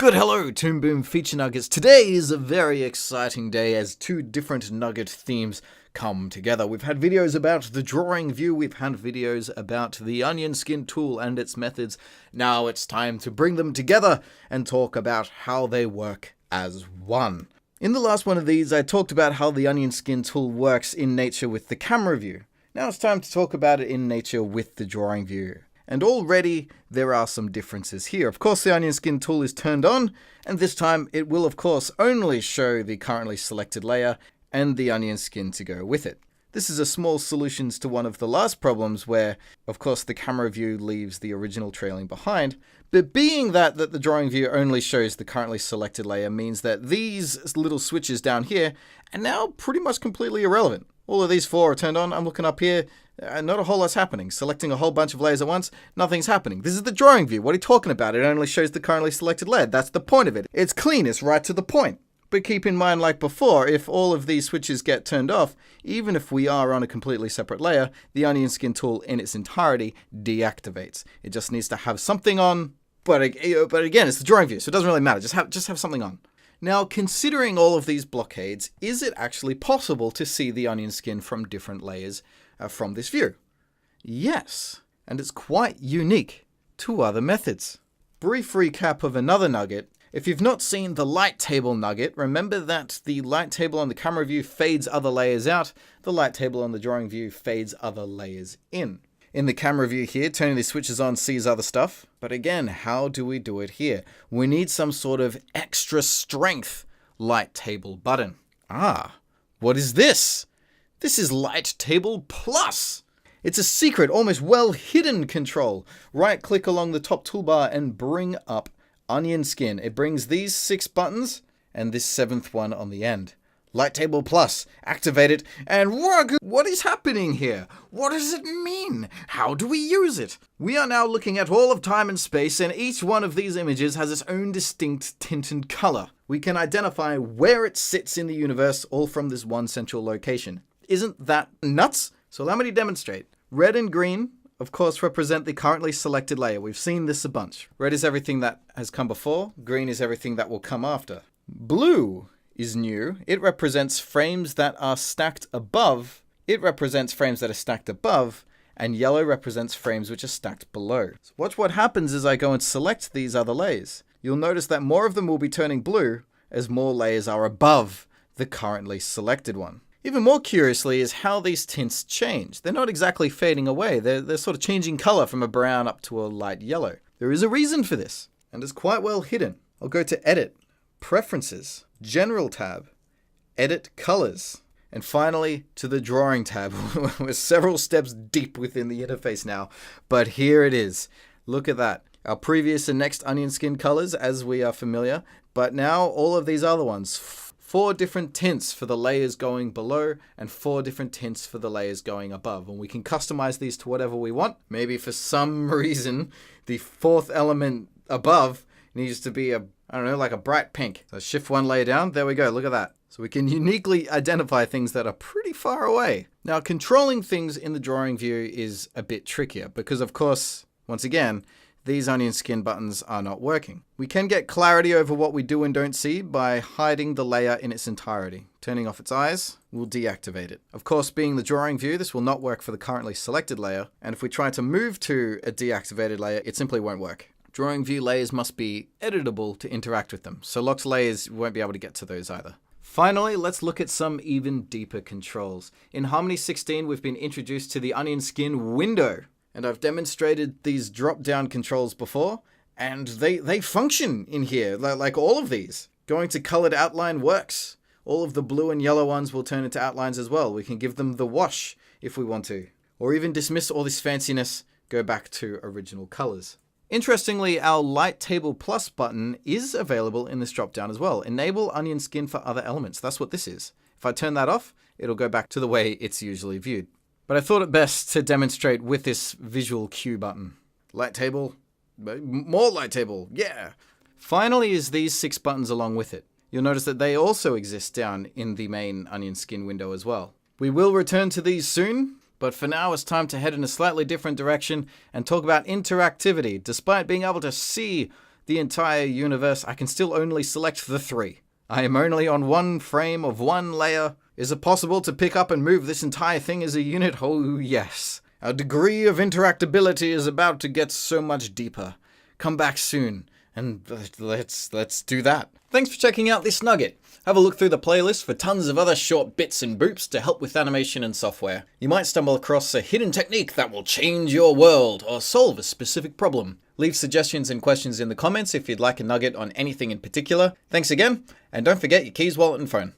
Good hello, Toon Boom Feature Nuggets. Today is a very exciting day as two different nugget themes come together. We've had videos about the drawing view, we've had videos about the onion skin tool and its methods. Now it's time to bring them together and talk about how they work as one. In the last one of these, I talked about how the onion skin tool works in nature with the camera view. Now it's time to talk about it in nature with the drawing view. And already there are some differences here. Of course, the onion skin tool is turned on, and this time it will of course only show the currently selected layer and the onion skin to go with it. This is a small solution to one of the last problems where, of course, the camera view leaves the original trailing behind. But being that the drawing view only shows the currently selected layer means that these little switches down here are now pretty much completely irrelevant. All of these four are turned on. I'm looking up here. Not a whole lot's happening. Selecting a whole bunch of layers at once, nothing's happening. This is the drawing view. What are you talking about? It only shows the currently selected layer. That's the point of it. It's clean. It's right to the point. But keep in mind, like before, if all of these switches get turned off, even if we are on a completely separate layer, the onion skin tool in its entirety deactivates. It just needs to have something on. But again, it's the drawing view, so it doesn't really matter. Just have something on. Now, considering all of these blockades, is it actually possible to see the onion skin from different layers from this view? Yes, and it's quite unique to other methods. Brief recap of another nugget. If you've not seen the light table nugget, remember that the light table on the camera view fades other layers out. The light table on the drawing view fades other layers in. In the camera view here, turning these switches on sees other stuff. But again, how do we do it here? We need some sort of extra strength light table button. What is this? This is Light Table Plus. It's a secret, almost well-hidden control. Right-click along the top toolbar and bring up Onion Skin. It brings these 6 buttons and this 7th one on the end. Light Table Plus. Activate it and work. What is happening here? What does it mean? How do we use it? We are now looking at all of time and space, and each one of these images has its own distinct tint and color. We can identify where it sits in the universe, all from this one central location. Isn't that nuts? So allow me to demonstrate. Red and green, of course, represent the currently selected layer. We've seen this a bunch. Red is everything that has come before. Green is everything that will come after. Blue is new. It represents frames that are stacked above. And yellow represents frames which are stacked below. So watch what happens as I go and select these other layers. You'll notice that more of them will be turning blue as more layers are above the currently selected one. Even more curiously is how these tints change. They're not exactly fading away. They're sort of changing color from a brown up to a light yellow. There is a reason for this, and it's quite well hidden. I'll go to Edit, Preferences, General tab, Edit Colors, and finally to the Drawing tab. We're several steps deep within the interface now, but here it is. Look at that. Our previous and next onion skin colors, as we are familiar, but now all of these other ones. 4 different tints for the layers going below and 4 different tints for the layers going above. And we can customize these to whatever we want. Maybe for some reason, the 4th element above needs to be like a bright pink. So shift 1 layer down. There we go. Look at that. So we can uniquely identify things that are pretty far away. Now, controlling things in the drawing view is a bit trickier because, of course, once again, these onion skin buttons are not working. We can get clarity over what we do and don't see by hiding the layer in its entirety. Turning off its eyes will deactivate it. Of course, being the drawing view, this will not work for the currently selected layer. And if we try to move to a deactivated layer, it simply won't work. Drawing view layers must be editable to interact with them. So locked layers won't be able to get to those either. Finally, let's look at some even deeper controls. In Harmony 16, we've been introduced to the onion skin window. And I've demonstrated these drop-down controls before, and they function in here, like all of these. Going to colored outline works. All of the blue and yellow ones will turn into outlines as well. We can give them the wash if we want to. Or even dismiss all this fanciness, go back to original colors. Interestingly, our Light Table Plus button is available in this drop-down as well. Enable onion skin for other elements. That's what this is. If I turn that off, it'll go back to the way it's usually viewed. But I thought it best to demonstrate with this visual cue button. Light table, more light table, yeah. Finally is these 6 buttons along with it. You'll notice that they also exist down in the main onion skin window as well. We will return to these soon, but for now it's time to head in a slightly different direction and talk about interactivity. Despite being able to see the entire universe, I can still only select the 3. I am only on one frame of one layer. Is it possible to pick up and move this entire thing as a unit? Oh, yes. Our degree of interactability is about to get so much deeper. Come back soon, and let's do that. Thanks for checking out this nugget. Have a look through the playlist for tons of other short bits and boops to help with animation and software. You might stumble across a hidden technique that will change your world or solve a specific problem. Leave suggestions and questions in the comments if you'd like a nugget on anything in particular. Thanks again, and don't forget your keys, wallet, and phone.